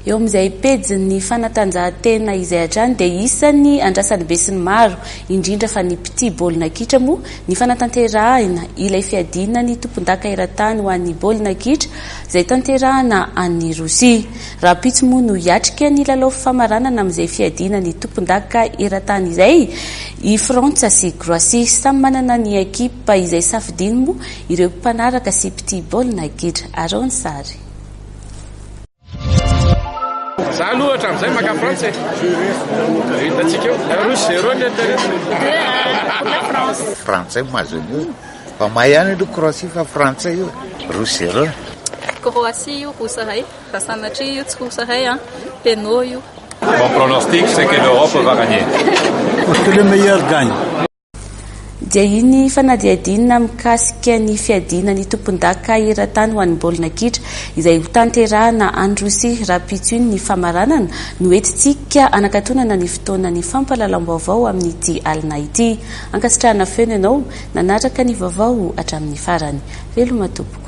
eo amin'izay pejy fanatanjahantena izay hatrany dia isany andrasany be sy ny maro indrindra fa ny piti baolina kitra moa ny fanatanterahana ilay fiadina ny tompon-daka eran-tany ho an'ny baolina kitra izay tanterahana an'ny Rosia. Raha pitsy moa no hiatrika ny lalao famaranana amin'izay fiadina ny tompon-daka eran-tany izay i Frantsa sy Kroasia samy manana ny ekipa izay safidiny moa ireo mpanaraka sy piti baolina kitra. Aron Sary. Za aloha hatramin'izay maka Frantsa hitantsika eo 0-0 Frantsa mahazo io fa mahihany aloha Kroasia fa Frantsa io 0-0 Croatie io rosahay fa sanatria io tsy rosahay pénaux io. Mon pronostic c'est que l'Europe va gagner. Que le meilleur gagne. Dia iny fanadihadina mikasika ny fiadina ny tompon-daka eran-tany ho an'ny baolina kitra izay ho tanterahana any Rosia. Raha pitso iny ny famaranana no entintsika anakatonana ny fotoana ny fampahalalam-baovao amin'ity alina ity. Ankasitrahana feno ianao nanaraka ny vaovao hatramin'ny farany. Veloma tompoko.